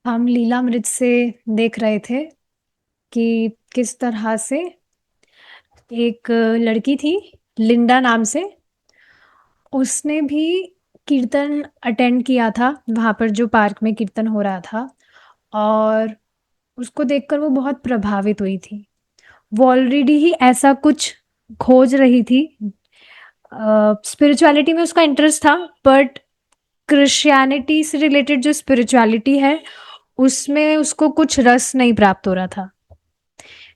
हम लीलामृत से देख रहे थे कि किस तरह से एक लड़की थी लिंडा नाम से। उसने भी कीर्तन अटेंड किया था वहाँ पर जो पार्क में कीर्तन हो रहा था, और उसको देखकर वो बहुत प्रभावित हुई थी। वो ऑलरेडी ही ऐसा कुछ खोज रही थी। स्पिरिचुअलिटी में उसका इंटरेस्ट था, बट क्रिश्चियनिटी से रिलेटेड जो स्पिरिचुअलिटी है उसमें उसको कुछ रस नहीं प्राप्त हो रहा था।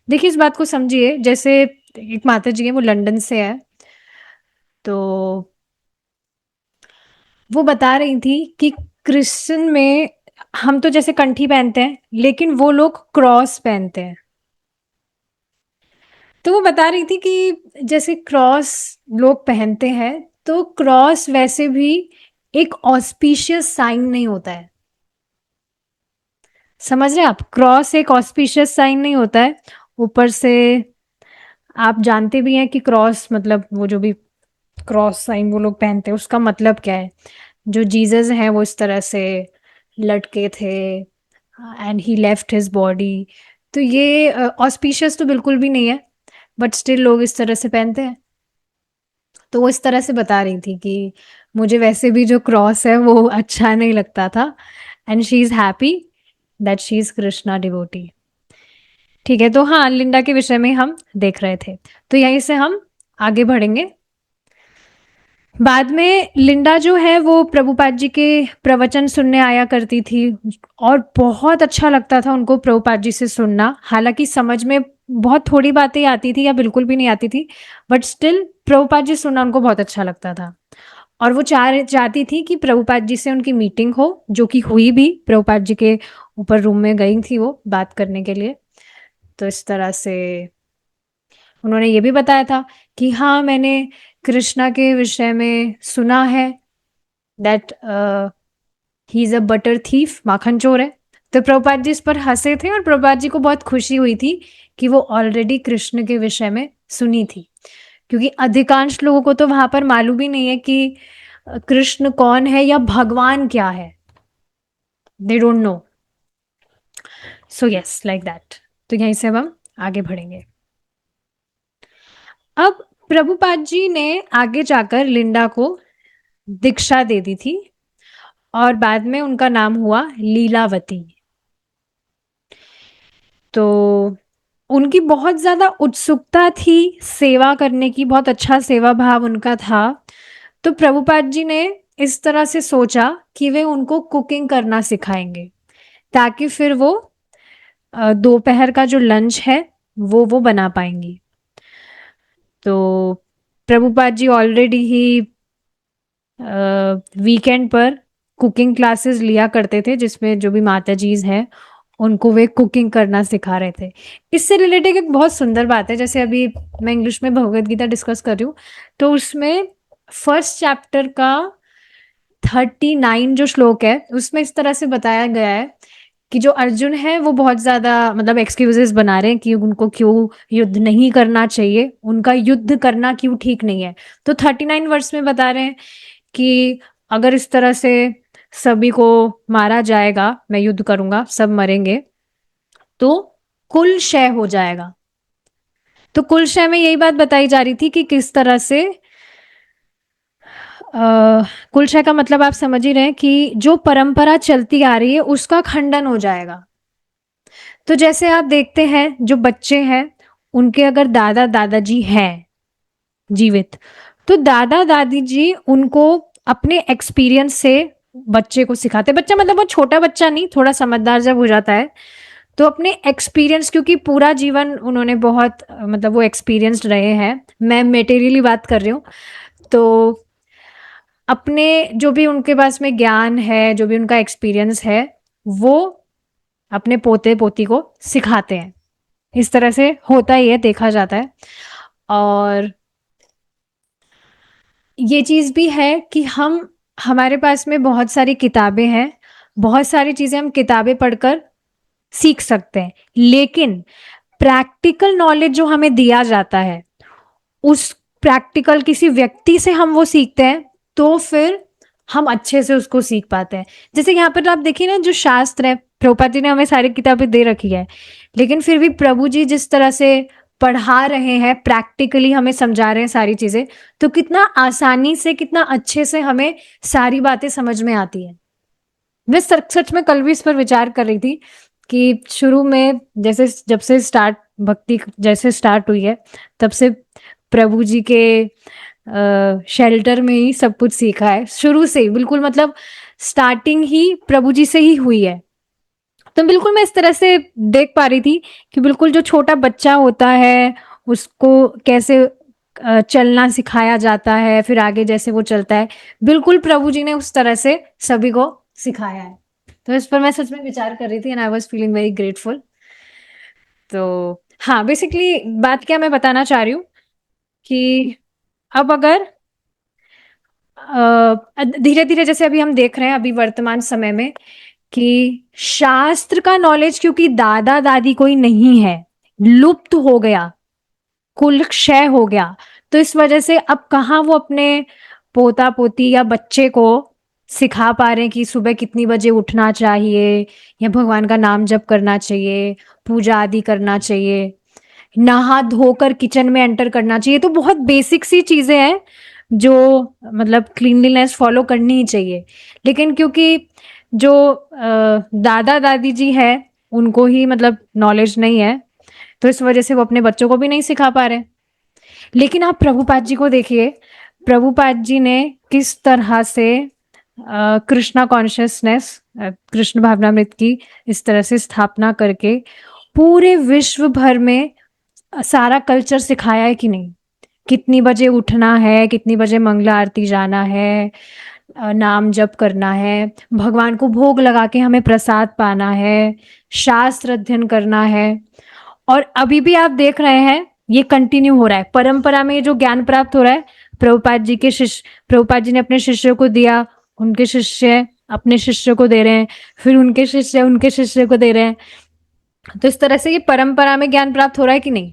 देखिए, इस बात को समझिए, जैसे एक माता जी है, वो लंदन से है। तो वो बता रही थी कि क्रिश्चियन में हम तो जैसे कंठी पहनते हैं, लेकिन वो लोग क्रॉस पहनते हैं। तो वो बता रही थी कि जैसे क्रॉस लोग पहनते हैं, तो क्रॉस वैसे भी एक ऑस्पिशियस साइन नहीं होता है। समझ रहे हैं आप? क्रॉस एक ऑस्पिशियस साइन नहीं होता है। ऊपर से आप जानते भी हैं कि क्रॉस मतलब वो जो भी क्रॉस साइन वो लोग पहनते हैं उसका मतलब क्या है। जो जीसस हैं वो इस तरह से लटके थे and he left his body. तो ये ऑस्पिशियस तो बिल्कुल भी नहीं है, बट स्टिल लोग इस तरह से पहनते हैं। तो वो इस तरह से बता रही थी कि मुझे वैसे भी जो क्रॉस है वो अच्छा नहीं लगता था, and she is happy that she is Krishna devotee. ठीक है, तो हाँ, लिंडा के विषय में हम देख रहे थे। तो यहीं से हम आगे बढ़ेंगे। बाद में लिंडा जो है वो प्रभुपाद जी के प्रवचन सुनने आया करती थी, और बहुत अच्छा लगता था उनको प्रभुपाद जी से सुनना। हालांकि समझ में बहुत थोड़ी बातें आती थी या बिल्कुल भी नहीं आती थी, बट स्टिल प्रभुपाद जी सुनना उनको बहुत अच्छा लगता था। और वो चाहती थी कि प्रभुपाद जी से उनकी मीटिंग हो, जो कि हुई भी। प्रभुपाद जी के ऊपर रूम में गई थी वो बात करने के लिए। तो इस तरह से उन्होंने ये भी बताया था कि हाँ, मैंने कृष्णा के विषय में सुना है that he is a butter thief, माखन चोर है। तो प्रभुपाद जी इस पर हंसे थे, और प्रभुपाद जी को बहुत खुशी हुई थी कि वो ऑलरेडी कृष्ण के विषय में सुनी थी। क्योंकि अधिकांश लोगों को तो वहां पर मालूम ही नहीं है कि कृष्ण कौन है या भगवान क्या है। They don't know. So yes, like that. तो यहीं से अब हम आगे बढ़ेंगे। अब प्रभुपाद जी ने आगे जाकर लिंडा को दीक्षा दे दी थी, और बाद में उनका नाम हुआ लीलावती। तो उनकी बहुत ज्यादा उत्सुकता थी सेवा करने की, बहुत अच्छा सेवा भाव उनका था। तो प्रभुपाद जी ने इस तरह से सोचा कि वे उनको कुकिंग करना सिखाएंगे, ताकि फिर वो दोपहर का जो लंच है वो बना पाएंगी। तो प्रभुपाद जी ऑलरेडी ही वीकेंड पर कुकिंग क्लासेस लिया करते थे, जिसमें जो भी माता जीज हैं उनको वे कुकिंग करना सिखा रहे थे। इससे रिलेटेड एक बहुत सुंदर बात है, जैसे अभी मैं इंग्लिश में भगवत गीता डिस्कस कर रही हूँ, तो उसमें फर्स्ट चैप्टर का 39 जो श्लोक है उसमें इस तरह से बताया गया है कि जो अर्जुन है वो बहुत ज्यादा मतलब एक्सक्यूजेस बना रहे हैं कि उनको क्यों युद्ध नहीं करना चाहिए, उनका युद्ध करना क्यों ठीक नहीं है। तो 39 वर्ष में बता रहे हैं कि अगर इस तरह से सभी को मारा जाएगा, मैं युद्ध करूंगा, सब मरेंगे, तो कुल क्षय हो जाएगा। तो कुल क्षय में यही बात बताई जा रही थी कि किस तरह से कुल क्षय का मतलब आप समझ ही रहे हैं कि जो परंपरा चलती आ रही है उसका खंडन हो जाएगा। तो जैसे आप देखते हैं जो बच्चे हैं, उनके अगर दादा दादाजी हैं जीवित, तो दादा दादी जी उनको अपने एक्सपीरियंस से बच्चे को सिखाते। बच्चा मतलब वो छोटा बच्चा नहीं, थोड़ा समझदार जब हो जाता है तो अपने एक्सपीरियंस, क्योंकि पूरा जीवन उन्होंने बहुत मतलब वो एक्सपीरियंस्ड रहे हैं, मैं मेटेरियली बात कर रही हूँ। तो अपने जो भी उनके पास में ज्ञान है, जो भी उनका एक्सपीरियंस है, वो अपने पोते पोती को सिखाते हैं। इस तरह से होता ही है, देखा जाता है। और ये चीज भी है कि हम हमारे पास में बहुत सारी किताबें हैं, बहुत सारी चीजें हम किताबें पढ़कर सीख सकते हैं, लेकिन प्रैक्टिकल नॉलेज जो हमें दिया जाता है, उस प्रैक्टिकल किसी व्यक्ति से हम वो सीखते हैं, तो फिर हम अच्छे से उसको सीख पाते हैं। जैसे यहाँ पर आप देखिए ना, जो शास्त्र है प्रभुपाद जी ने हमें सारी किताबें दे रखी है, लेकिन फिर भी प्रभु जी जिस तरह से पढ़ा रहे हैं, प्रैक्टिकली हमें समझा रहे हैं सारी चीजें, तो कितना आसानी से, कितना अच्छे से हमें सारी बातें समझ में आती है। मैं सच में कल भी इस पर विचार कर रही थी कि शुरू में जैसे जब से स्टार्ट भक्ति जैसे स्टार्ट हुई है, तब से प्रभु जी के शेल्टर में ही सब कुछ सीखा है, शुरू से ही, बिल्कुल मतलब स्टार्टिंग ही प्रभु जी से ही हुई है। तो बिल्कुल मैं इस तरह से देख पा रही थी कि बिल्कुल जो छोटा बच्चा होता है उसको कैसे चलना सिखाया जाता है, फिर आगे जैसे वो चलता है, बिल्कुल प्रभु जी ने उस तरह से सभी को सिखाया है। तो इस पर मैं सच में विचार कर रही थी and I was feeling very grateful. तो हाँ, बेसिकली बात क्या मैं बताना चाह रही हूँ कि अब अगर धीरे धीरे जैसे अभी हम देख रहे हैं अभी वर्तमान समय में कि शास्त्र का नॉलेज क्योंकि दादा दादी कोई नहीं है, लुप्त हो गया, कुल क्षय हो गया, तो इस वजह से अब कहाँ वो अपने पोता पोती या बच्चे को सिखा पा रहे हैं कि सुबह कितनी बजे उठना चाहिए, या भगवान का नाम जप करना चाहिए, पूजा आदि करना चाहिए, नहा धोकर किचन में एंटर करना चाहिए। तो बहुत बेसिक सी चीजें हैं जो मतलब क्लीनलीनेस फॉलो करनी ही चाहिए, लेकिन क्योंकि जो दादा दादी जी है उनको ही मतलब नॉलेज नहीं है, तो इस वजह से वो अपने बच्चों को भी नहीं सिखा पा रहे। लेकिन आप प्रभुपाद जी को देखिए, प्रभुपाद जी ने किस तरह से कृष्णा कॉन्शियसनेस, कृष्ण भावनामृत की इस तरह से स्थापना करके पूरे विश्व भर में सारा कल्चर सिखाया है कि नहीं, कितनी बजे उठना है, कितनी बजे मंगला आरती जाना है, नाम जप करना है, भगवान को भोग लगा के हमें प्रसाद पाना है, शास्त्र अध्ययन करना है। और अभी भी आप देख रहे हैं ये कंटिन्यू हो रहा है, परंपरा में जो ज्ञान प्राप्त हो रहा है, प्रभुपाद जी के शिष्य, प्रभुपाद जी ने अपने शिष्यों को दिया, उनके शिष्य अपने शिष्य को दे रहे हैं, फिर उनके शिष्य उनके शिष्य को दे रहे हैं। तो इस तरह से ये परंपरा में ज्ञान प्राप्त हो रहा है कि नहीं।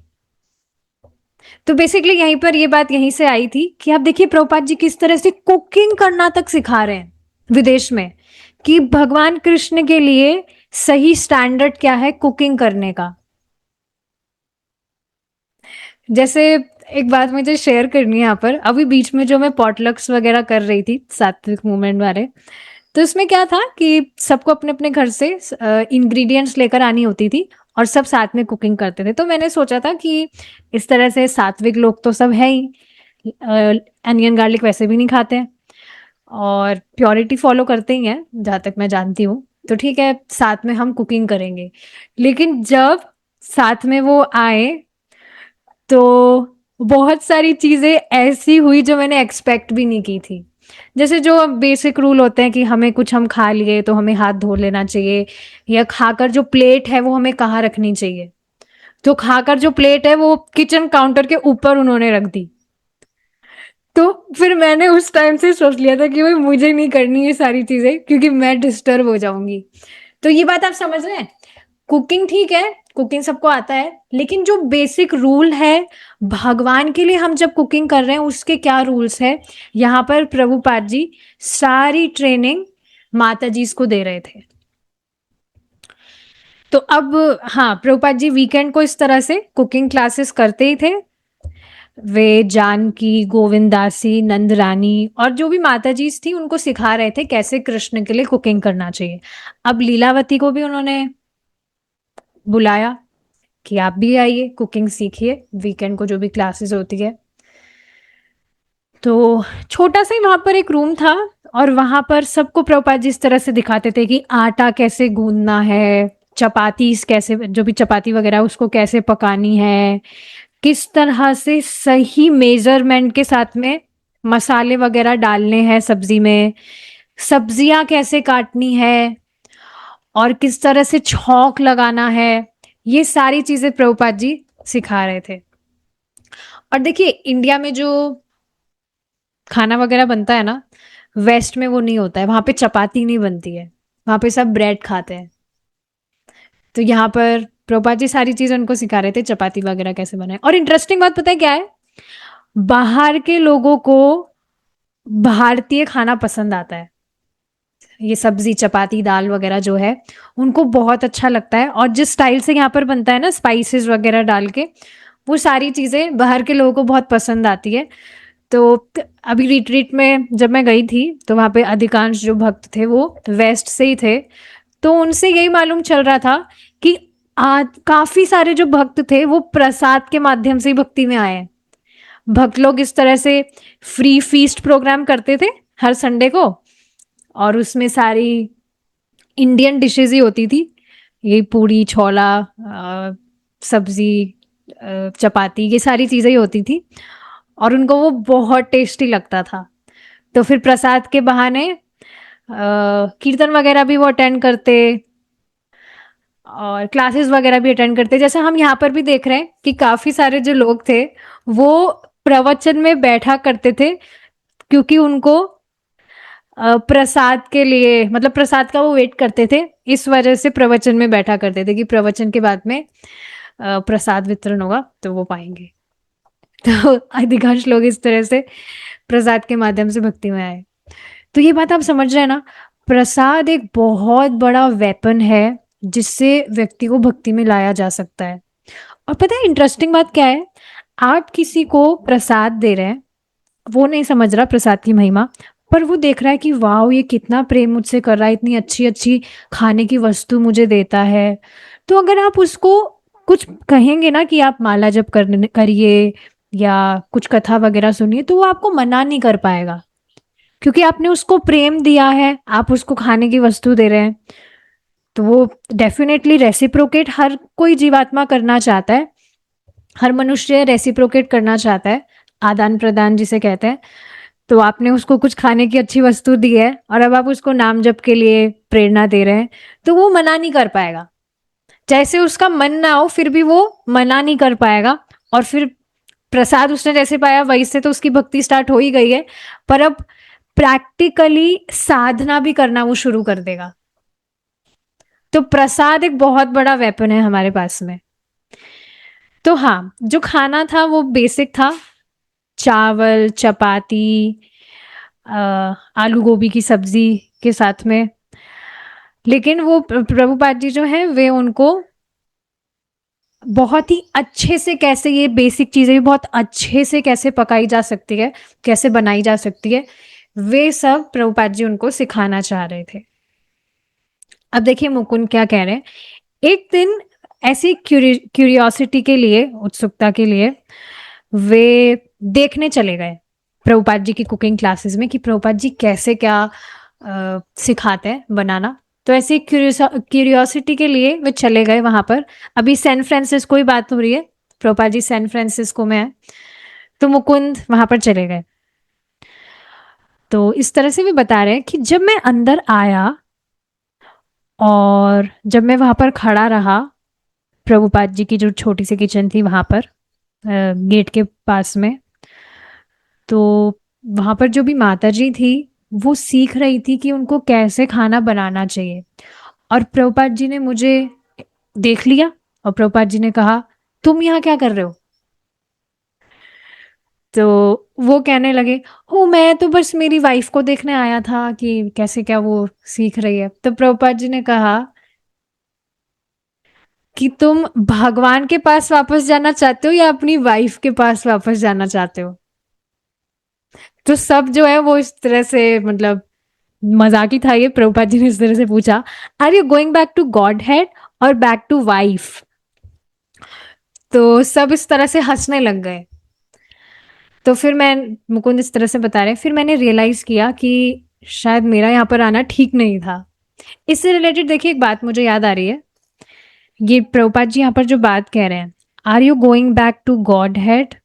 तो बेसिकली यहीं पर ये बात यहीं से आई थी कि आप देखिए प्रभुपाद जी किस तरह से कुकिंग करना तक सिखा रहे हैं विदेश में, कि भगवान कृष्ण के लिए सही स्टैंडर्ड क्या है कुकिंग करने का। जैसे एक बात मुझे शेयर करनी है यहाँ पर, अभी बीच में जो मैं पॉटलक्स वगैरह कर रही थी सात्विक मूवमेंट वाले, तो इसमें क्या था कि सबको अपने अपने घर से इंग्रेडिएंट्स लेकर आनी होती थी और सब साथ में कुकिंग करते थे। तो मैंने सोचा था कि इस तरह से सात्विक लोग तो सब है ही, अनियन गार्लिक वैसे भी नहीं खाते हैं और प्योरिटी फॉलो करते ही हैं जहाँ तक मैं जानती हूँ, तो ठीक है साथ में हम कुकिंग करेंगे। लेकिन जब साथ में वो आए तो बहुत सारी चीजें ऐसी हुई जो मैंने एक्सपेक्ट भी नहीं की थी। जैसे जो बेसिक रूल होते हैं कि हमें कुछ हम खा लिए तो हमें हाथ धो लेना चाहिए, या खाकर जो प्लेट है वो हमें कहाँ रखनी चाहिए, तो खाकर जो प्लेट है वो किचन काउंटर के ऊपर उन्होंने रख दी। तो फिर मैंने उस टाइम से सोच लिया था कि भाई मुझे नहीं करनी ये सारी चीजें क्योंकि मैं डिस्टर्ब हो जाऊंगी। तो ये बात आप समझ रहे हैं, कुकिंग ठीक है, कुकिंग सबको आता है, लेकिन जो बेसिक रूल है भगवान के लिए हम जब कुकिंग कर रहे हैं उसके क्या रूल्स है, यहाँ पर प्रभुपाद जी सारी ट्रेनिंग माता जी को दे रहे थे। तो अब हाँ, प्रभुपाद जी वीकेंड को इस तरह से कुकिंग क्लासेस करते ही थे। वे जानकी, गोविंदासी, नंद रानी और जो भी माता जी थी उनको सिखा रहे थे कैसे कृष्ण के लिए कुकिंग करना चाहिए। अब लीलावती को भी उन्होंने बुलाया कि आप भी आइए कुकिंग सीखिए, वीकेंड को जो भी क्लासेस होती है। तो छोटा सा ही वहां पर एक रूम था और वहां पर सबको प्रभुपाद जी इस तरह से दिखाते थे कि आटा कैसे गूंदना है, चपाती कैसे, जो भी चपाती वगैरह उसको कैसे पकानी है, किस तरह से सही मेजरमेंट के साथ में मसाले वगैरह डालने हैं सब्जी में, सब्जियां कैसे काटनी है और किस तरह से छौंक लगाना है, ये सारी चीजें प्रभुपाद जी सिखा रहे थे। और देखिए इंडिया में जो खाना वगैरह बनता है ना, वेस्ट में वो नहीं होता है, वहां पे चपाती नहीं बनती है, वहां पे सब ब्रेड खाते हैं। तो यहाँ पर प्रभुपाद जी सारी चीज उनको सिखा रहे थे चपाती वगैरह कैसे बनाए। और इंटरेस्टिंग बात पता है क्या है, बाहर के लोगों को भारतीय खाना पसंद आता है, ये सब्जी चपाती दाल वगैरह जो है उनको बहुत अच्छा लगता है। और जिस स्टाइल से यहाँ पर बनता है ना स्पाइसेस वगैरह डाल के, वो सारी चीज़ें बाहर के लोगों को बहुत पसंद आती है। तो अभी रिट्रीट में जब मैं गई थी तो वहाँ पे अधिकांश जो भक्त थे वो वेस्ट से ही थे। तो उनसे यही मालूम चल रहा था कि आज काफी सारे जो भक्त थे वो प्रसाद के माध्यम से ही भक्ति में आए हैं। भक्त लोग इस तरह से फ्री फीस्ट प्रोग्राम करते थे हर संडे को, और उसमें सारी इंडियन डिशेज ही होती थी, ये पूरी छोला सब्जी चपाती ये सारी चीज़ें ही होती थी, और उनको वो बहुत टेस्टी लगता था। तो फिर प्रसाद के बहाने कीर्तन वगैरह भी वो अटेंड करते और क्लासेस वगैरह भी अटेंड करते। जैसे हम यहाँ पर भी देख रहे हैं कि काफ़ी सारे जो लोग थे वो प्रवचन में बैठा करते थे, क्योंकि उनको प्रसाद के लिए मतलब प्रसाद का वो वेट करते थे, इस वजह से प्रवचन में बैठा करते थे कि प्रवचन के बाद में प्रसाद वितरण होगा तो वो पाएंगे। तो अधिकांश लोग इस तरह से प्रसाद के माध्यम से भक्ति में आए। तो ये बात आप समझ रहे हैं ना, प्रसाद एक बहुत बड़ा वेपन है जिससे व्यक्ति को भक्ति में लाया जा सकता है। और पता है इंटरेस्टिंग बात क्या है, आप किसी को प्रसाद दे रहे हैं, वो नहीं समझ रहा प्रसाद की महिमा, पर वो देख रहा है कि वाह ये कितना प्रेम मुझसे कर रहा है, इतनी अच्छी अच्छी खाने की वस्तु मुझे देता है। तो अगर आप उसको कुछ कहेंगे ना कि आप माला जप करिए या कुछ कथा वगैरह सुनिए, तो वो आपको मना नहीं कर पाएगा, क्योंकि आपने उसको प्रेम दिया है, आप उसको खाने की वस्तु दे रहे हैं। तो वो डेफिनेटली रेसिप्रोकेट हर कोई जीवात्मा करना चाहता है, हर मनुष्य रेसिप्रोकेट करना चाहता है, आदान प्रदान जिसे कहते हैं। तो आपने उसको कुछ खाने की अच्छी वस्तु दी है और अब आप उसको नाम जप के लिए प्रेरणा दे रहे हैं, तो वो मना नहीं कर पाएगा। जैसे उसका मन ना हो फिर भी वो मना नहीं कर पाएगा। और फिर प्रसाद उसने जैसे पाया वही से तो उसकी भक्ति स्टार्ट हो ही गई है, पर अब प्रैक्टिकली साधना भी करना वो शुरू कर देगा। तो प्रसाद एक बहुत बड़ा वेपन है हमारे पास में। तो हाँ, जो खाना था वो बेसिक था, चावल चपाती आलू गोभी की सब्जी के साथ में। लेकिन वो प्रभुपाद जी जो है वे उनको बहुत ही अच्छे से कैसे ये बेसिक चीजें भी बहुत अच्छे से कैसे पकाई जा सकती है, कैसे बनाई जा सकती है, वे सब प्रभुपाद जी उनको सिखाना चाह रहे थे। अब देखिए मुकुंद क्या कह रहे हैं। एक दिन ऐसी क्यूरियोसिटी के लिए, उत्सुकता के लिए वे देखने चले गए प्रभुपाद जी की कुकिंग क्लासेस में कि प्रभुपाद जी कैसे क्या सिखाते हैं बनाना। तो ऐसी क्यूरियोसिटी के लिए वे चले गए वहां पर। अभी सैन फ्रांसिस्को की बात हो रही है, प्रभुपाद जी सैन फ्रांसिस्को में है, तो मुकुंद वहां पर चले गए। तो इस तरह से भी बता रहे हैं कि जब मैं अंदर आया और जब मैं वहां पर खड़ा रहा, प्रभुपाद जी की जो छोटी सी किचन थी वहां पर गेट के पास में, तो वहां पर जो भी माता जी थी वो सीख रही थी कि उनको कैसे खाना बनाना चाहिए। और प्रभुपाद जी ने मुझे देख लिया और प्रभुपाद जी ने कहा तुम यहाँ क्या कर रहे हो। तो वो कहने लगे ओ मैं तो बस मेरी वाइफ को देखने आया था कि कैसे क्या वो सीख रही है। तो प्रभुपाद जी ने कहा कि तुम भगवान के पास वापस जाना चाहते हो या अपनी वाइफ के पास वापस जाना चाहते हो। तो सब जो है वो इस तरह से मतलब मजाक ही था ये। प्रभुपाद जी ने इस तरह से पूछा are you going back to godhead और बैक टू वाइफ। तो सब इस तरह से हंसने लग गए। तो फिर मैं, मुकुंद इस तरह से बता रहे, फिर मैंने रियलाइज किया कि शायद मेरा यहाँ पर आना ठीक नहीं था। इससे रिलेटेड देखिए एक बात मुझे याद आ रही है। ये प्रभुपाद जी यहाँ पर जो बात कह रहे हैं, are you going back to godhead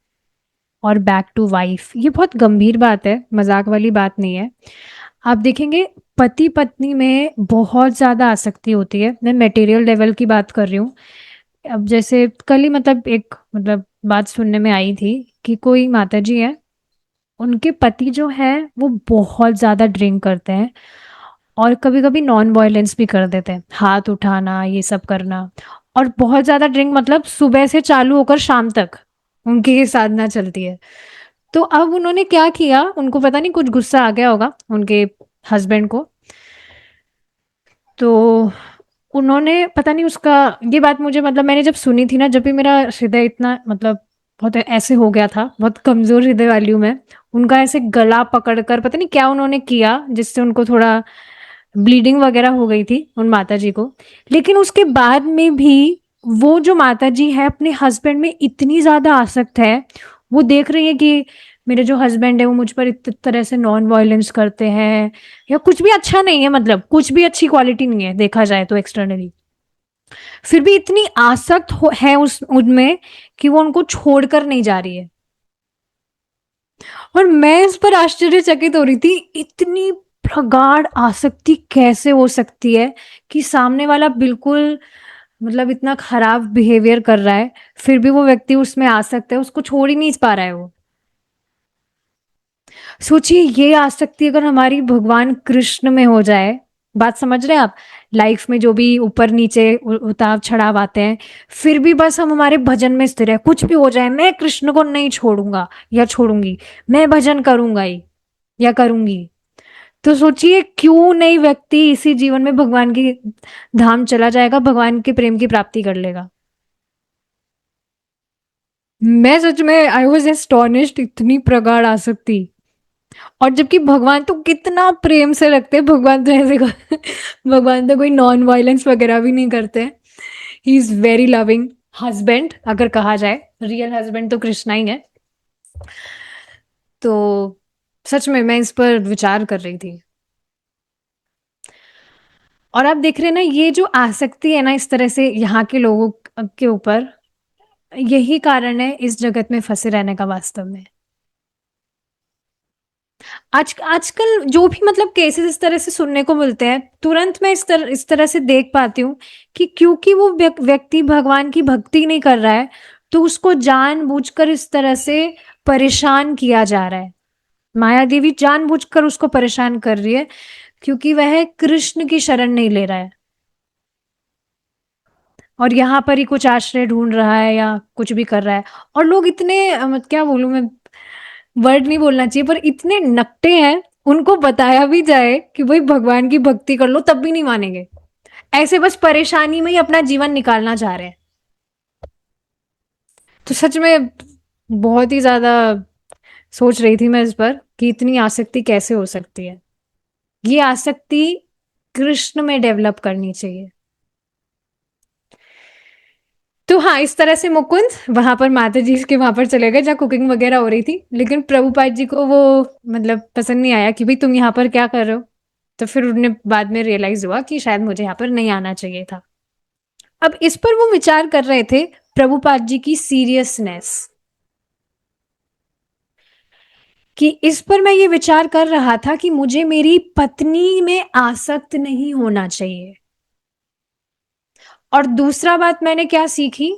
और बैक टू वाइफ, ये बहुत गंभीर बात है, मजाक वाली बात नहीं है। आप देखेंगे पति पत्नी में बहुत ज्यादा आसक्ति होती है, मैं मटेरियल लेवल की बात कर रही हूँ। अब जैसे कल ही मतलब एक मतलब बात सुनने में आई थी कि कोई माता जी है, उनके पति जो है वो बहुत ज्यादा ड्रिंक करते हैं और कभी कभी नॉन वायलेंस भी कर देते हैं, हाथ उठाना ये सब करना। और बहुत ज्यादा ड्रिंक मतलब सुबह से चालू होकर शाम तक उनकी ये साधना चलती है। तो अब उन्होंने क्या किया, उनको पता नहीं कुछ गुस्सा आ गया होगा उनके हस्बैंड को, तो उन्होंने पता नहीं उसका ये बात मुझे मतलब मैंने जब सुनी थी ना, जब भी मेरा हृदय इतना मतलब बहुत ऐसे हो गया था, बहुत कमज़ोर हृदय वाली हूँ मैं। उनका ऐसे गला पकड़कर पता नहीं क्या उन्होंने किया, जिससे उनको थोड़ा ब्लीडिंग वगैरह हो गई थी उन माताजी को। लेकिन उसके बाद में भी वो जो माताजी है अपने हस्बैंड में इतनी ज़्यादा आसक्त है, वो देख रही है कि मेरे जो हस्बैंड है वो मुझ पर इस तरह से नॉन वायलेंस करते हैं, या कुछ भी अच्छा नहीं है, मतलब कुछ भी अच्छी क्वालिटी नहीं है देखा जाए तो एक्सटर्नली, फिर भी इतनी आसक्त है उस उनमें कि वो उनको छोड़कर नहीं जा रही है। और मैं इस पर आश्चर्यचकित हो रही थी, इतनी प्रगाढ़ आसक्ति कैसे हो सकती है कि सामने वाला बिल्कुल मतलब इतना खराब बिहेवियर कर रहा है, फिर भी वो व्यक्ति उसमें आसक्त है, उसको छोड़ ही नहीं पा रहा है वो। सोचिए ये आसक्ति अगर हमारी भगवान कृष्ण में हो जाए, बात समझ रहे हैं आप? लाइफ में जो भी ऊपर नीचे उतार चढ़ाव आते हैं, फिर भी बस हम हमारे भजन में स्थिर है, कुछ भी हो जाए मैं कृष्ण को नहीं छोड़ूंगा या छोड़ूंगी, मैं भजन करूंगा ही या करूंगी। तो सोचिए क्यों नहीं व्यक्ति इसी जीवन में भगवान की धाम चला जाएगा, भगवान के प्रेम की प्राप्ति कर लेगा। मैं सच में आई वॉज एस्टोनिश्ड, इतनी प्रगाढ़ आसक्ति। और जबकि भगवान तो कितना प्रेम से रखते हैं, भगवान तो ऐसे भगवान तो कोई नॉन वायलेंस वगैरह भी नहीं करते। He is very loving husband, अगर कहा जाए रियल हस्बैंड तो कृष्णा ही है। तो सच में मैं इस पर विचार कर रही थी। और आप देख रहे हैं ना ये जो आसक्ति है ना इस तरह से यहाँ के लोगों के ऊपर, यही कारण है इस जगत में फंसे रहने का वास्तव में। आजकल जो भी मतलब केसेस इस तरह से सुनने को मिलते हैं, तुरंत मैं इस तरह से देख पाती हूँ कि क्योंकि वो व्यक्ति भगवान की भक्ति नहीं कर रहा है, तो उसको जानबूझकर इस तरह से परेशान किया जा रहा है। माया देवी जानबूझकर उसको परेशान कर रही है, क्योंकि वह कृष्ण की शरण नहीं ले रहा है और यहाँ पर ही कुछ आश्रय ढूंढ रहा है या कुछ भी कर रहा है। और लोग इतने क्या बोलूं मैं, वर्ड नहीं बोलना चाहिए, पर इतने नकटे हैं, उनको बताया भी जाए कि भाई भगवान की भक्ति कर लो, तब भी नहीं मानेंगे। ऐसे बस परेशानी में ही अपना जीवन निकालना चाह रहे हैं। तो सच में बहुत ही ज्यादा सोच रही थी मैं इस पर कि इतनी आसक्ति कैसे हो सकती है। ये आसक्ति कृष्ण में डेवलप करनी चाहिए। तो हाँ, इस तरह से मुकुंद वहां पर माता जी के वहां पर चले गए जहाँ कुकिंग वगैरह हो रही थी, लेकिन प्रभुपाद जी को वो मतलब पसंद नहीं आया कि भाई तुम यहाँ पर क्या कर रहे हो। तो फिर उन्हें बाद में रियलाइज हुआ कि शायद मुझे यहाँ पर नहीं आना चाहिए था। अब इस पर वो विचार कर रहे थे, प्रभुपाद जी की सीरियसनेस, कि इस पर मैं ये विचार कर रहा था कि मुझे मेरी पत्नी में आसक्त नहीं होना चाहिए। और दूसरा बात मैंने क्या सीखी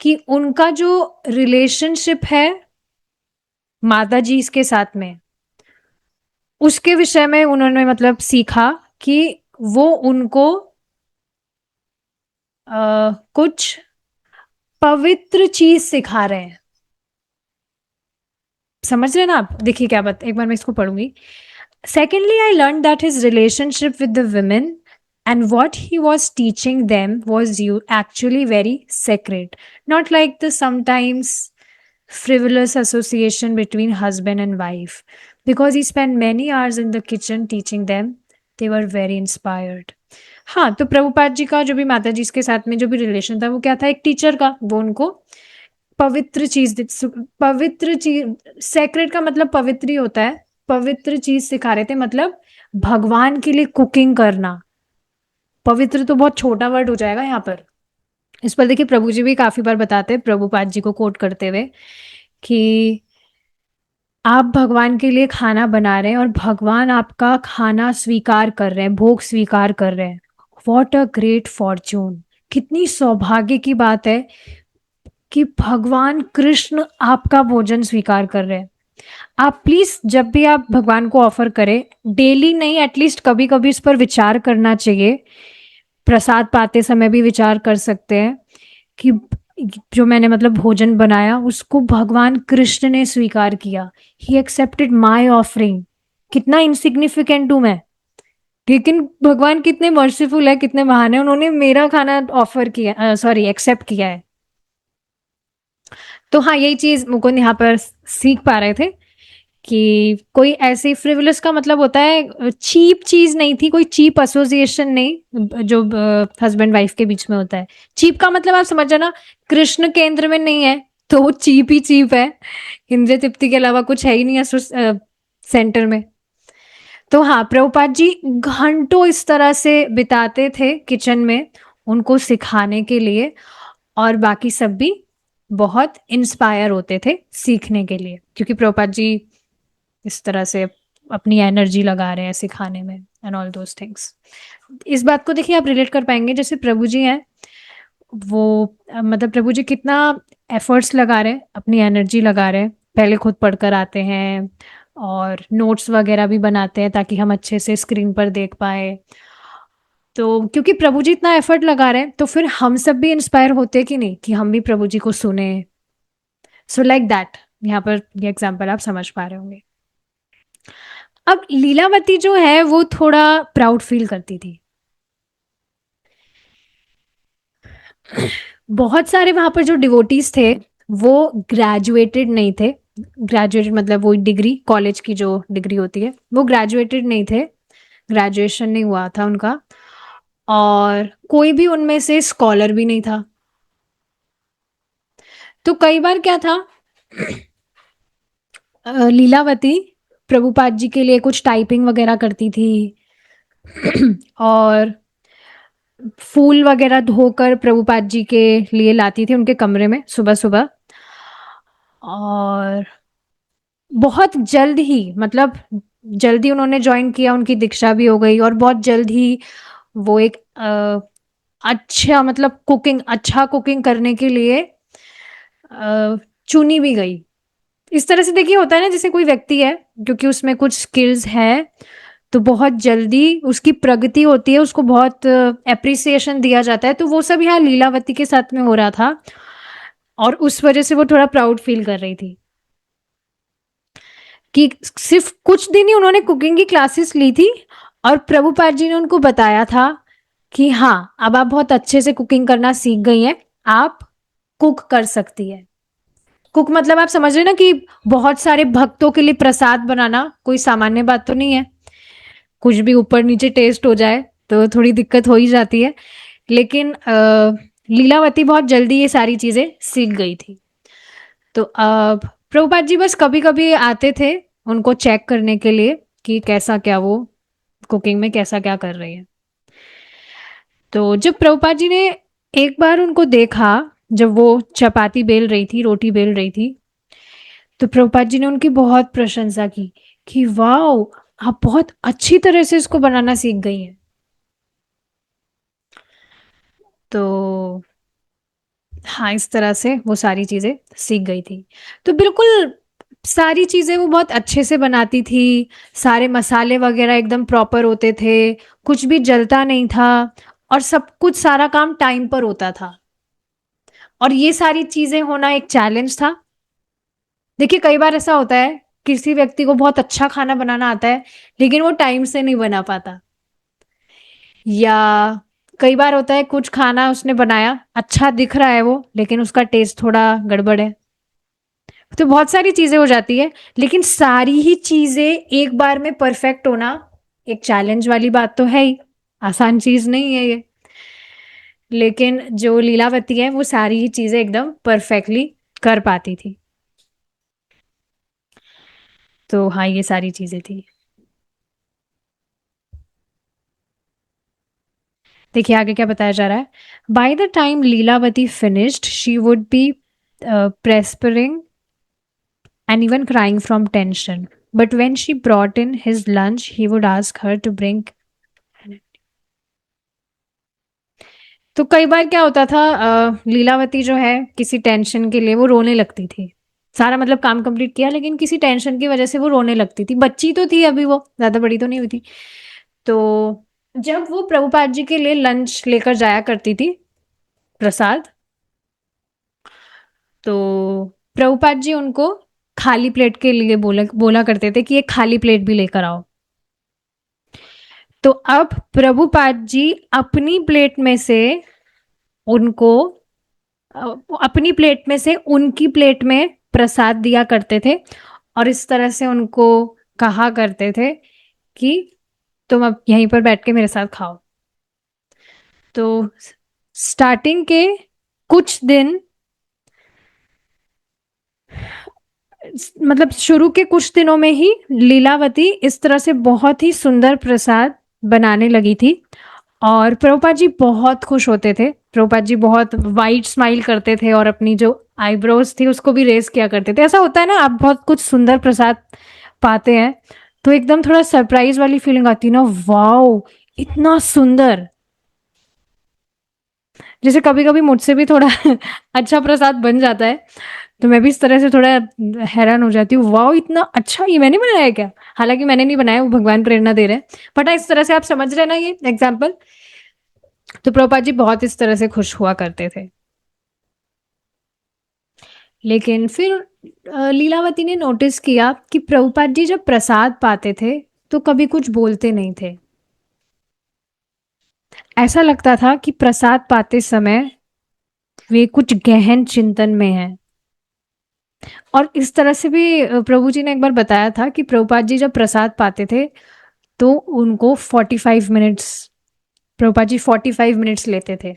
कि उनका जो रिलेशनशिप है माता जी इसके साथ में, उसके विषय में उन्होंने मतलब सीखा कि वो उनको कुछ पवित्र चीज सिखा रहे हैं। समझ रहे हैं ना आप? देखिए क्या बात, एक बार मैं इसको पढ़ूंगी। Secondly, I learned that his relationship with the women and what he was teaching them was actually very sacred, not like the sometimes frivolous association between husband and wife. Because he spent many hours in the kitchen teaching them, they were very inspired. हाँ, तो प्रभुपाद जी का जो भी माता जी के साथ में जो भी रिलेशन था वो क्या था, एक टीचर का। वो उनको पवित्र चीज, पवित्र चीज, सेक्रेट का मतलब पवित्र ही होता है, पवित्र चीज सिखा रहे थे, मतलब भगवान के लिए कुकिंग करना। पवित्र तो बहुत छोटा वर्ड हो जाएगा यहाँ पर। इस पर देखिए प्रभु जी भी काफी बार बताते हैं, प्रभुपाद जी को कोट करते हुए, कि आप भगवान के लिए खाना बना रहे हैं और भगवान आपका खाना स्वीकार कर रहे हैं, भोग स्वीकार कर रहे हैं। वॉट अ ग्रेट फॉर्च्यून, कितनी सौभाग्य की बात है कि भगवान कृष्ण आपका भोजन स्वीकार कर रहे हैं। आप प्लीज जब भी आप भगवान को ऑफर करें, डेली नहीं एटलीस्ट कभी कभी इस पर विचार करना चाहिए। प्रसाद पाते समय भी विचार कर सकते हैं कि जो मैंने मतलब भोजन बनाया उसको भगवान कृष्ण ने स्वीकार किया। He accepted my offering. कितना इनसिग्निफिकेंट हूं मैं, लेकिन भगवान कितने मर्सीफुल है, कितने महान है, उन्होंने मेरा खाना ऑफर किया, सॉरी एक्सेप्ट किया है। तो हाँ, यही चीज मुकुंद यहाँ पर सीख पा रहे थे कि कोई ऐसी फ्रिवलस का मतलब होता है चीप चीज नहीं थी, कोई चीप एसोसिएशन नहीं जो हस्बैंड वाइफ के बीच में होता है। चीप का मतलब आप समझ जाना, कृष्ण केंद्र में नहीं है तो वो चीप ही चीप है, इंद्रिय तृप्ति के अलावा कुछ है ही नहीं है सेंटर में। तो हाँ, प्रभुपाद जी घंटों इस तरह से बिताते थे किचन में उनको सिखाने के लिए, और बाकी सब भी बहुत इंस्पायर होते थे सीखने के लिए, क्योंकि प्रभुपाद जी इस तरह से अपनी एनर्जी लगा रहे हैं सिखाने में एंड ऑल दोज थिंग्स। इस बात को देखिए आप रिलेट कर पाएंगे, जैसे प्रभु जी हैं वो मतलब प्रभु जी कितना एफर्ट्स लगा रहे हैं, अपनी एनर्जी लगा रहे हैं, पहले खुद पढ़कर आते हैं और नोट्स वगैरह भी बनाते हैं ताकि हम अच्छे से स्क्रीन पर देख पाए। तो क्योंकि प्रभु जी इतना एफर्ट लगा रहे हैं तो फिर हम सब भी इंस्पायर होते कि नहीं कि हम भी प्रभु जी को सुने। सो लाइक दैट, यहाँ पर ये एग्जाम्पल आप समझ पा रहे होंगे। अब लीलावती जो है वो थोड़ा प्राउड फील करती थी। बहुत सारे वहां पर जो डिवोटीज थे वो ग्रेजुएटेड नहीं थे। ग्रेजुएटेड मतलब वो डिग्री, कॉलेज की जो डिग्री होती है, वो ग्रेजुएटेड नहीं थे, ग्रेजुएशन नहीं हुआ था उनका, और कोई भी उनमें से स्कॉलर भी नहीं था। तो कई बार क्या था, लीलावती प्रभुपाद जी के लिए कुछ टाइपिंग वगैरह करती थी और फूल वगैरह धोकर प्रभुपाद जी के लिए लाती थी उनके कमरे में सुबह सुबह। और बहुत जल्द ही, मतलब जल्दी उन्होंने ज्वाइन किया, उनकी दीक्षा भी हो गई और बहुत जल्द ही वो एक अच्छा मतलब कुकिंग, अच्छा कुकिंग करने के लिए चुनी भी गई। इस तरह से देखिए होता है ना, जैसे कोई व्यक्ति है क्योंकि उसमें कुछ स्किल्स है तो बहुत जल्दी उसकी प्रगति होती है, उसको बहुत एप्रिसिएशन दिया जाता है, तो वो सब यहाँ लीलावती के साथ में हो रहा था और उस वजह से वो थोड़ा प्राउड फील कर रही थी कि सिर्फ कुछ दिन ही उन्होंने कुकिंग की क्लासेस ली थी और प्रभुपाद जी ने उनको बताया था कि हाँ, अब आप बहुत अच्छे से कुकिंग करना सीख गई हैं, आप कुक कर सकती है। कुक मतलब आप समझ रहे ना कि बहुत सारे भक्तों के लिए प्रसाद बनाना कोई सामान्य बात तो नहीं है, कुछ भी ऊपर नीचे टेस्ट हो जाए तो थोड़ी दिक्कत हो ही जाती है। लेकिन लीलावती बहुत जल्दी ये सारी चीजें सीख गई थी। तो अब प्रभुपाद जी बस कभी कभी आते थे उनको चेक करने के लिए कि कैसा क्या वो कुकिंग में कैसा क्या कर रही है। तो जब प्रभुपाद जी ने एक बार उनको देखा, जब वो चपाती बेल रही थी, रोटी बेल रही थी, तो प्रभुपाद जी ने उनकी बहुत प्रशंसा की कि वाह, आप बहुत अच्छी तरह से इसको बनाना सीख गई हैं। तो हाँ, इस तरह से वो सारी चीजें सीख गई थी। तो बिल्कुल सारी चीजें वो बहुत अच्छे से बनाती थी, सारे मसाले वगैरह एकदम प्रॉपर होते थे, कुछ भी जलता नहीं था और सब कुछ सारा काम टाइम पर होता था। और ये सारी चीजें होना एक चैलेंज था। देखिए कई बार ऐसा होता है, किसी व्यक्ति को बहुत अच्छा खाना बनाना आता है लेकिन वो टाइम से नहीं बना पाता, या कई बार होता है कुछ खाना उसने बनाया, अच्छा दिख रहा है वो, लेकिन उसका टेस्ट थोड़ा गड़बड़ है। तो बहुत सारी चीजें हो जाती है, लेकिन सारी ही चीजें एक बार में परफेक्ट होना एक चैलेंज वाली बात तो है ही, आसान चीज नहीं है ये। लेकिन जो लीलावती है वो सारी ही चीजें एकदम परफेक्टली कर पाती थी। तो हाँ, ये सारी चीजें थी। देखिए आगे क्या बताया जा रहा है। By the time Lilavati finished she would be prospering and even crying from tension. But when she brought in his lunch, he would ask her to bring. तो कई बार क्या होता था, लीलावती जो है किसी टेंशन के लिए वो रोने लगती थी। सारा मतलब काम कंप्लीट किया लेकिन किसी टेंशन की वजह से वो रोने लगती थी, बच्ची तो थी अभी, वो ज्यादा बड़ी तो नहीं हुई थी। तो जब वो प्रभुपाद जी के लिए लंच लेकर जाया करती थी, प्रसाद, तो प्रभुपाद जी उनको खाली प्लेट के लिए बोला बोला करते थे कि एक खाली प्लेट भी लेकर आओ। तो अब प्रभुपाद जी अपनी प्लेट में से उनको अपनी प्लेट में से उनकी प्लेट में प्रसाद दिया करते थे और इस तरह से उनको कहा करते थे कि तुम अब यहीं पर बैठ के मेरे साथ खाओ। तो स्टार्टिंग के कुछ दिन, मतलब शुरू के कुछ दिनों में ही लीलावती इस तरह से बहुत ही सुंदर प्रसाद बनाने लगी थी और प्रभुपाद जी बहुत खुश होते थे। प्रभुपाद जी बहुत वाइड स्माइल करते थे और अपनी जो आईब्रोज थी उसको भी रेस किया करते थे। ऐसा होता है ना, आप बहुत कुछ सुंदर प्रसाद पाते हैं तो एकदम थोड़ा सरप्राइज वाली फीलिंग आती है ना, वाओ इतना सुंदर। जैसे कभी कभी मुझसे भी थोड़ा अच्छा प्रसाद बन जाता है तो मैं भी इस तरह से थोड़ा हैरान हो जाती हूँ, वाओ इतना अच्छा, ये मैंने बनाया है क्या। हालांकि मैंने नहीं बनाया, वो भगवान प्रेरणा दे रहे हैं, बट इस तरह से आप समझ रहे हैं ना ये एग्जाम्पल। तो प्रभुपाद जी बहुत इस तरह से खुश हुआ करते थे। लेकिन फिर लीलावती ने नोटिस किया कि प्रभुपाद जी जब प्रसाद पाते थे तो कभी कुछ बोलते नहीं थे। ऐसा लगता था कि प्रसाद पाते समय वे कुछ गहन चिंतन में हैं। और इस तरह से भी प्रभु जी ने एक बार बताया था कि प्रभुपाद जी जब प्रसाद पाते थे तो उनको 45 मिनट्स, प्रभुपाद जी 45 मिनट्स लेते थे,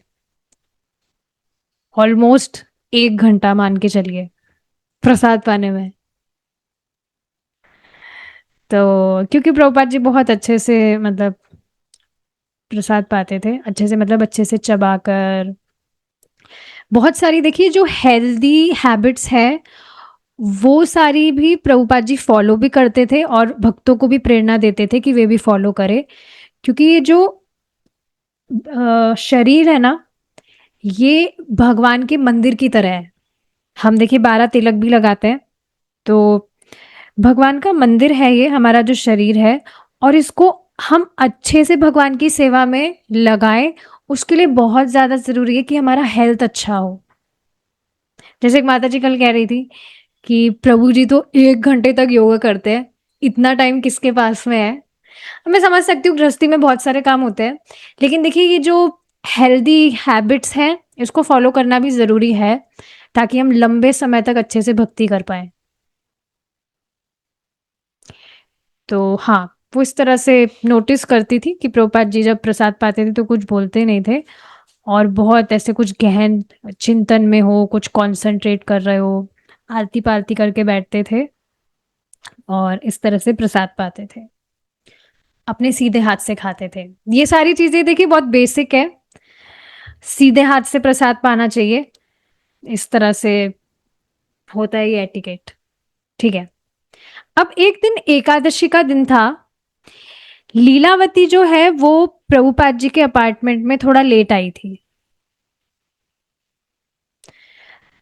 ऑलमोस्ट 1 घंटा मान के चलिए प्रसाद पाने में। तो क्योंकि प्रभुपाद जी बहुत अच्छे से मतलब प्रसाद पाते थे, अच्छे से मतलब अच्छे से चबाकर। बहुत सारी देखिए जो हेल्दी हैबिट्स है वो सारी भी प्रभुपाद जी फॉलो भी करते थे और भक्तों को भी प्रेरणा देते थे कि वे भी फॉलो करें। क्योंकि ये जो शरीर है ना, ये भगवान के मंदिर की तरह है। हम देखिए 12 तिलक भी लगाते हैं, तो भगवान का मंदिर है ये हमारा जो शरीर है, और इसको हम अच्छे से भगवान की सेवा में लगाएं। उसके लिए बहुत ज्यादा जरूरी है कि हमारा हेल्थ अच्छा हो। जैसे एक माता जी कल कह रही थी कि प्रभु जी तो 1 घंटे तक योगा करते हैं, इतना टाइम किसके पास में है। मैं समझ सकती हूँ गृहस्थी में बहुत सारे काम होते हैं, लेकिन देखिए ये जो हेल्दी हैबिट्स हैं इसको फॉलो करना भी जरूरी है ताकि हम लंबे समय तक अच्छे से भक्ति कर पाए। तो हाँ, वो इस तरह से नोटिस करती थी कि प्रभुपाद जी जब प्रसाद पाते थे तो कुछ बोलते नहीं थे और बहुत ऐसे कुछ गहन चिंतन में हो, कुछ कंसंट्रेट कर रहे हो, आलती पालती करके बैठते थे और इस तरह से प्रसाद पाते थे, अपने सीधे हाथ से खाते थे। ये सारी चीजें देखिए बहुत बेसिक है, सीधे हाथ से प्रसाद पाना चाहिए, इस तरह से होता है ये एटिकेट। ठीक है। अब एक दिन एकादशी का दिन था। लीलावती जो है वो प्रभुपाद जी के अपार्टमेंट में थोड़ा लेट आई थी।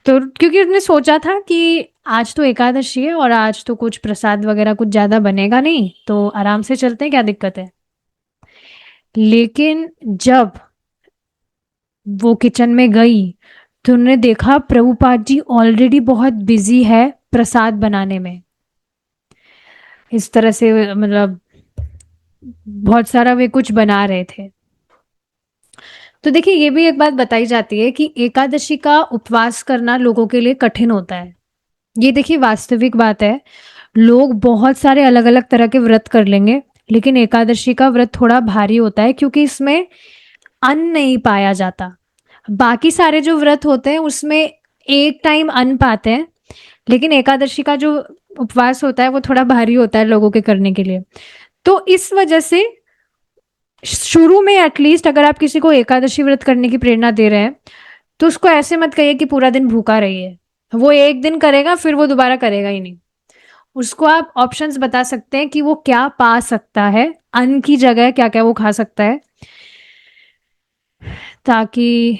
तो क्योंकि उसने सोचा था कि आज तो एकादशी है और आज तो कुछ प्रसाद वगैरह कुछ ज्यादा बनेगा नहीं, तो आराम से चलते हैं, क्या दिक्कत है। लेकिन जब वो किचन में गई तो उन्होंने देखा प्रभुपाद जी ऑलरेडी बहुत बिजी है प्रसाद बनाने में। इस तरह से मतलब बहुत सारा वे कुछ बना रहे थे। तो देखिए ये भी एक बात बताई जाती है कि एकादशी का उपवास करना लोगों के लिए कठिन होता है। ये देखिए वास्तविक बात है। लोग बहुत सारे अलग अलग तरह के व्रत कर लेंगे, लेकिन एकादशी का व्रत थोड़ा भारी होता है क्योंकि इसमें अन्न नहीं पाया जाता। बाकी सारे जो व्रत होते हैं उसमें एक टाइम अन्न पाते हैं, लेकिन एकादशी का जो उपवास होता है वो थोड़ा भारी होता है लोगों के करने के लिए। तो इस वजह से शुरू में एटलीस्ट अगर आप किसी को एकादशी व्रत करने की प्रेरणा दे रहे हैं तो उसको ऐसे मत कहिए कि पूरा दिन भूखा रहिए। वो एक दिन करेगा फिर वो दोबारा करेगा ही नहीं। उसको आप ऑप्शंस बता सकते हैं कि वो क्या पा सकता है, अन्न की जगह क्या क्या वो खा सकता है, ताकि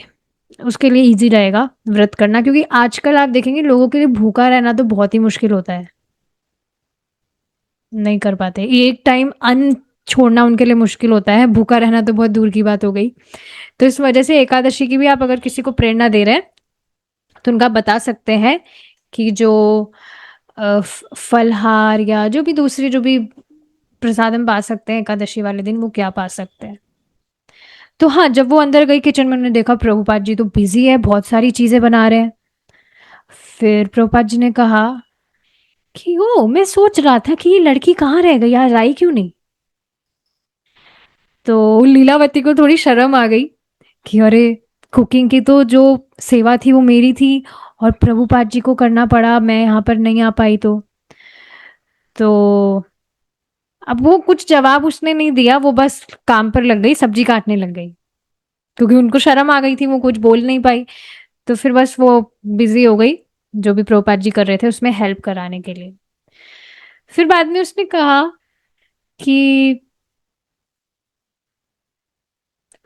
उसके लिए इजी रहेगा व्रत करना। क्योंकि आजकल आप देखेंगे लोगों के लिए भूखा रहना तो बहुत ही मुश्किल होता है, नहीं कर पाते। एक टाइम अन्न छोड़ना उनके लिए मुश्किल होता है, भूखा रहना तो बहुत दूर की बात हो गई। तो इस वजह से एकादशी की भी आप अगर किसी को प्रेरणा दे रहे हैं तो उनका बता सकते हैं कि जो फलहार या जो भी दूसरी जो भी प्रसाद हम पा सकते हैं एकादशी वाले दिन, वो क्या पा सकते हैं। तो हाँ, जब वो अंदर गई किचन में, उन्होंने देखा प्रभुपाद जी तो बिजी है, बहुत सारी चीजें बना रहे हैं। फिर प्रभुपाद जी ने कहा कि ओ, मैं सोच रहा था कि ये लड़की कहाँ रह गई, आज आई क्यों नहीं। तो लीलावती को थोड़ी शर्म आ गई कि अरे, कुकिंग की तो जो सेवा थी वो मेरी थी, और प्रभुपाद जी को करना पड़ा, मैं यहाँ पर नहीं आ पाई। तो अब वो कुछ जवाब उसने नहीं दिया, वो बस काम पर लग गई, सब्जी काटने लग गई, क्योंकि उनको शर्म आ गई थी, वो कुछ बोल नहीं पाई। तो फिर बस वो बिजी हो गई, जो भी प्रभुपाद जी कर रहे थे उसमें हेल्प कराने के लिए। फिर बाद में उसने कहा कि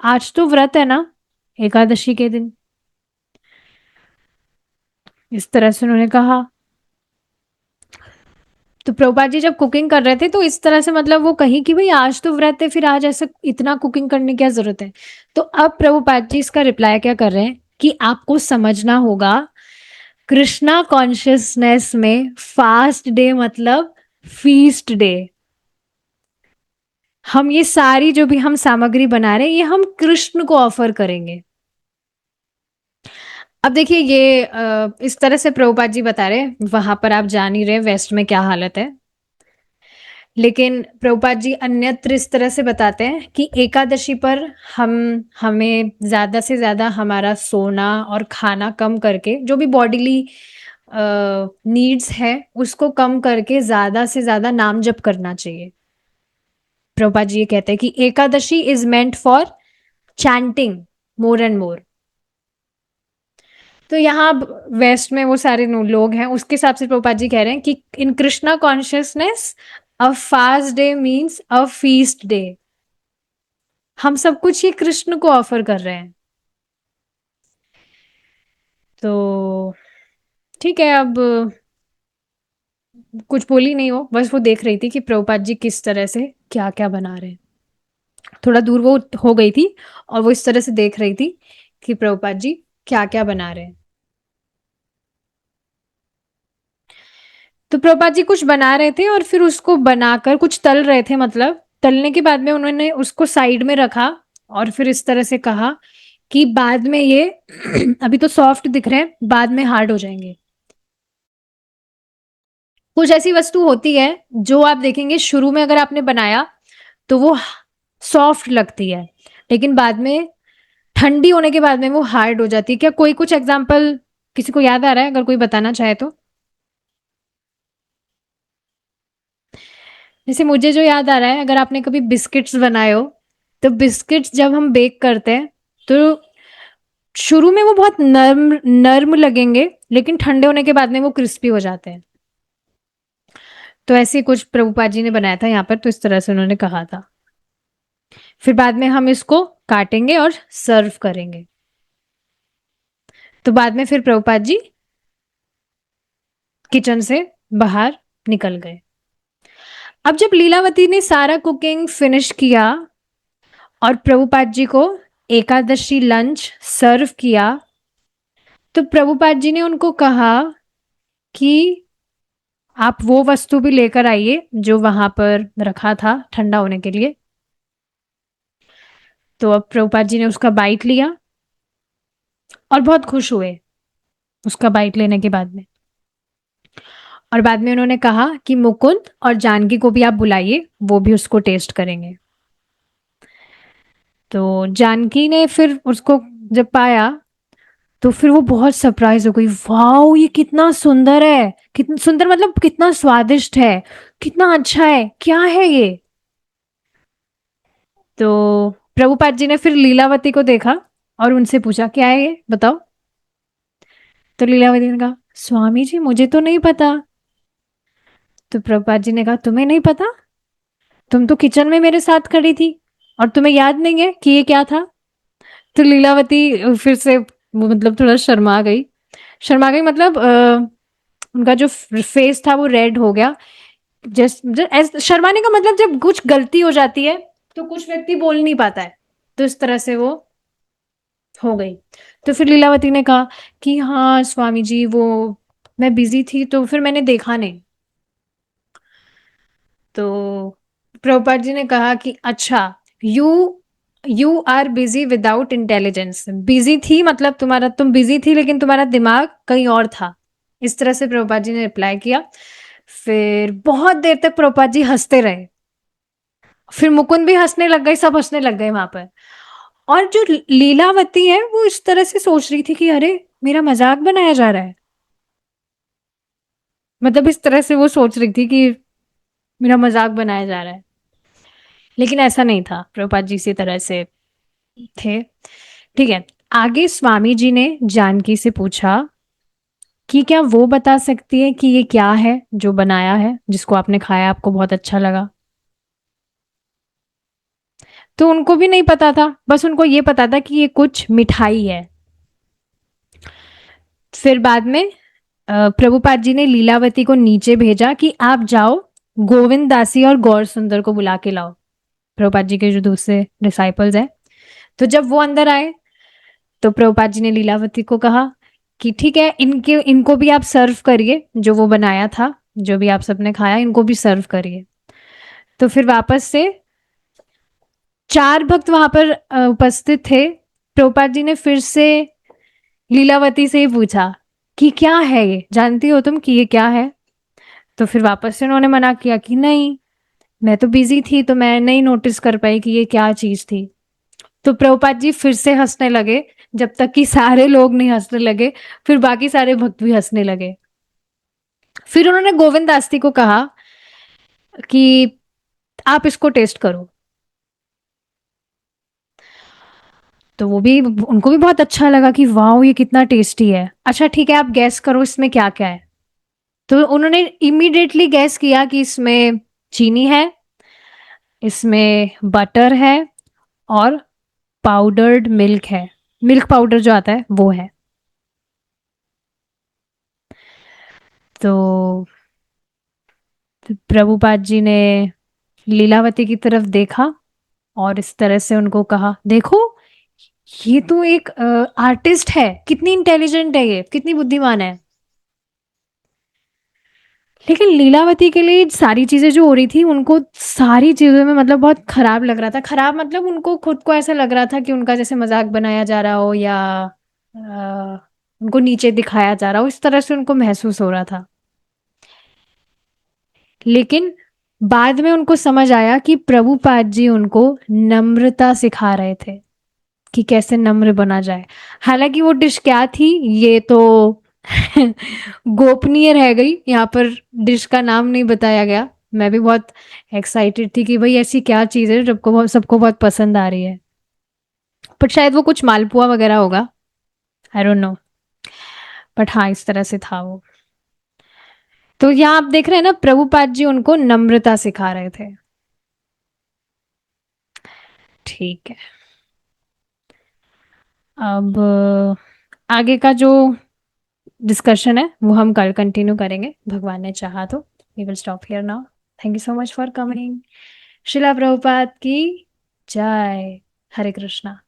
आज तो व्रत है ना, एकादशी के दिन, इस तरह से उन्होंने कहा। तो प्रभुपाद जी जब कुकिंग कर रहे थे तो इस तरह से मतलब वो कहीं कि भाई आज तो व्रत है, फिर आज ऐसा इतना कुकिंग करने की क्या जरूरत है। तो अब प्रभुपाद जी इसका रिप्लाई क्या कर रहे हैं कि आपको समझना होगा, कृष्णा कॉन्शियसनेस में फास्ट डे मतलब फीस्ट डे। हम ये सारी जो भी हम सामग्री बना रहे हैं, ये हम कृष्ण को ऑफर करेंगे। अब देखिए ये इस तरह से प्रभुपाद जी बता रहे हैं, वहां पर आप जान ही रहे वेस्ट में क्या हालत है। लेकिन प्रभुपाद जी अन्यत्र इस तरह से बताते हैं कि एकादशी पर हम हमें ज्यादा से ज्यादा हमारा सोना और खाना कम करके, जो भी बॉडीली नीड्स है उसको कम करके ज्यादा से ज्यादा नाम जप करना चाहिए। प्रभुपाद जी ये कहते हैं कि Ekadashi is meant for chanting more and more. तो यहाँ वेस्ट में वो सारे लोग हैं, उसके हिसाब से प्रभुपाद जी कह रहे हैं कि in Krishna consciousness a fast day means a feast day. हम सब कुछ ये कृष्ण को ऑफर कर रहे हैं। तो ठीक है, अब कुछ बोली नहीं, हो बस वो देख रही थी कि प्रभुपाद जी किस तरह से क्या क्या बना रहे हैं। थोड़ा दूर वो हो गई थी और वो इस तरह से देख रही थी कि प्रभुपाद जी क्या क्या बना रहे हैं। तो प्रभुपाद जी कुछ बना रहे थे और फिर उसको बनाकर कुछ तल रहे थे, मतलब तलने के बाद में उन्होंने उसको साइड में रखा और फिर इस तरह से कहा कि बाद में ये अभी तो सॉफ्ट दिख रहे हैं, बाद में हार्ड हो जाएंगे। कुछ ऐसी वस्तु होती है जो आप देखेंगे शुरू में अगर आपने बनाया तो वो सॉफ्ट लगती है, लेकिन बाद में ठंडी होने के बाद में वो हार्ड हो जाती है। क्या कोई कुछ एग्जाम्पल किसी को याद आ रहा है, अगर कोई बताना चाहे तो। जैसे मुझे जो याद आ रहा है, अगर आपने कभी बिस्किट्स बनाए हो, तो बिस्किट्स जब हम बेक करते हैं तो शुरू में वो बहुत नर्म नर्म लगेंगे, लेकिन ठंडे होने के बाद में वो क्रिस्पी हो जाते हैं। तो ऐसे कुछ प्रभुपाद जी ने बनाया था यहाँ पर, तो इस तरह से उन्होंने कहा था। फिर बाद में हम इसको काटेंगे और सर्व करेंगे। तो बाद में फिर प्रभुपाद जी किचन से बाहर निकल गए। अब जब लीलावती ने सारा कुकिंग फिनिश किया और प्रभुपाद जी को एकादशी लंच सर्व किया, तो प्रभुपाद जी ने उनको कहा कि आप वो वस्तु भी लेकर आइए जो वहां पर रखा था ठंडा होने के लिए। तो अब प्रभुपाद जी ने उसका बाइट लिया और बहुत खुश हुए उसका बाइट लेने के बाद में। और बाद में उन्होंने कहा कि मुकुंद और जानकी को भी आप बुलाइए, वो भी उसको टेस्ट करेंगे। तो जानकी ने फिर उसको जब पाया तो फिर वो बहुत सरप्राइज हो गई, वाओ ये कितना सुंदर है, कितना सुंदर मतलब कितना स्वादिष्ट है, कितना अच्छा है, क्या है ये। तो प्रभुपाद जी ने फिर लीलावती को देखा और उनसे पूछा क्या है ये, बताओ। तो लीलावती ने कहा स्वामी जी मुझे तो नहीं पता। तो प्रभुपाद जी ने कहा तुम्हें नहीं पता, तुम तो किचन में मेरे साथ खड़ी थी और तुम्हें याद नहीं है कि ये क्या था। तो लीलावती फिर से वो मतलब थोड़ा शर्मा गई, शर्मा गई मतलब उनका जो फेस था वो रेड हो गया। शर्माने का मतलब जब कुछ गलती हो जाती है तो कुछ व्यक्ति बोल नहीं पाता है, तो इस तरह से वो हो गई। तो फिर लीलावती ने कहा कि हाँ स्वामी जी, वो मैं बिजी थी तो फिर मैंने देखा नहीं। तो प्रभुपाद जी ने कहा कि अच्छा, you you are busy without intelligence. Busy थी मतलब तुम बिजी थी लेकिन तुम्हारा दिमाग कहीं और था। इस तरह से प्रभुपाद जी ने रिप्लाई किया। फिर बहुत देर तक प्रभुपाद जी हंसते रहे। फिर मुकुंद भी हंसने लग गए, सब हंसने लग गए वहां पर। और जो लीलावती है वो इस तरह से सोच रही थी कि अरे, मेरा मजाक बनाया जा रहा है। मतलब इस तरह से वो सोच रही थी कि मेरा मजाक बनाया जा रहा है। लेकिन ऐसा नहीं था, प्रभुपाद जी इसी तरह से थे। ठीक है। आगे स्वामी जी ने जानकी से पूछा कि क्या वो बता सकती है कि ये क्या है जो बनाया है, जिसको आपने खाया आपको बहुत अच्छा लगा। तो उनको भी नहीं पता था, बस उनको ये पता था कि ये कुछ मिठाई है। फिर बाद में प्रभुपाद जी ने लीलावती को नीचे भेजा कि आप जाओ, गोविंद दासी और गौर सुंदर को बुला के लाओ। प्रभुपाद जी के जो दूसरे डिसाइपल्स हैं। तो जब वो अंदर आए तो प्रभुपाद जी ने लीलावती को कहा कि ठीक है, इनके इनको भी आप सर्व करिए, जो वो बनाया था, जो भी आप सबने खाया इनको भी सर्व करिए। तो फिर वापस से 4 भक्त वहां पर उपस्थित थे। प्रभुपाद जी ने फिर से लीलावती से ही पूछा कि क्या है ये, जानती हो तुम कि ये क्या है। तो फिर वापस से उन्होंने मना किया कि नहीं, मैं तो बिजी थी तो मैं नहीं नोटिस कर पाई कि ये क्या चीज थी। तो प्रभुपाद जी फिर से हंसने लगे, जब तक कि सारे लोग नहीं हंसने लगे। फिर बाकी सारे भक्त भी हंसने लगे। फिर उन्होंने गोविंद दास्ती को कहा कि आप इसको टेस्ट करो। तो वो भी, उनको भी बहुत अच्छा लगा कि वाह ये कितना टेस्टी है। अच्छा ठीक है, आप गैस करो इसमें क्या क्या है। तो उन्होंने इमीडिएटली गैस किया कि इसमें चीनी है, इसमें बटर है, और पाउडर्ड मिल्क है। मिल्क पाउडर जो आता है वो है। तो प्रभुपाद जी ने लीलावती की तरफ देखा और इस तरह से उनको कहा, देखो ये तो एक आर्टिस्ट है, कितनी इंटेलिजेंट है, ये कितनी बुद्धिमान है। लेकिन लीलावती के लिए सारी चीजें जो हो रही थी, उनको सारी चीजों में मतलब बहुत खराब लग रहा था। खराब मतलब उनको खुद को ऐसा लग रहा था कि उनका जैसे मजाक बनाया जा रहा हो, या उनको नीचे दिखाया जा रहा हो, इस तरह से उनको महसूस हो रहा था। लेकिन बाद में उनको समझ आया कि प्रभुपाद जी उनको नम्रता सिखा रहे थे कि कैसे नम्र बना जाए। हालांकि वो डिश क्या थी ये तो गोपनीय रह गई, यहाँ पर डिश का नाम नहीं बताया गया। मैं भी बहुत एक्साइटेड थी कि भाई ऐसी क्या चीज़ है सबको सबको बहुत पसंद आ रही है। बट शायद वो कुछ मालपुआ वगैरह होगा, आई डोंट नो। बट हाँ, इस तरह से था वो। तो यहाँ आप देख रहे हैं ना, प्रभुपाद जी उनको नम्रता सिखा रहे थे। ठीक है। अब आगे का जो डिस्कशन है वो हम कल कंटिन्यू करेंगे, भगवान ने चाहा तो। We will stop here now. Thank you so much for coming. Shrila Prabhupada की जय। हरे कृष्णा।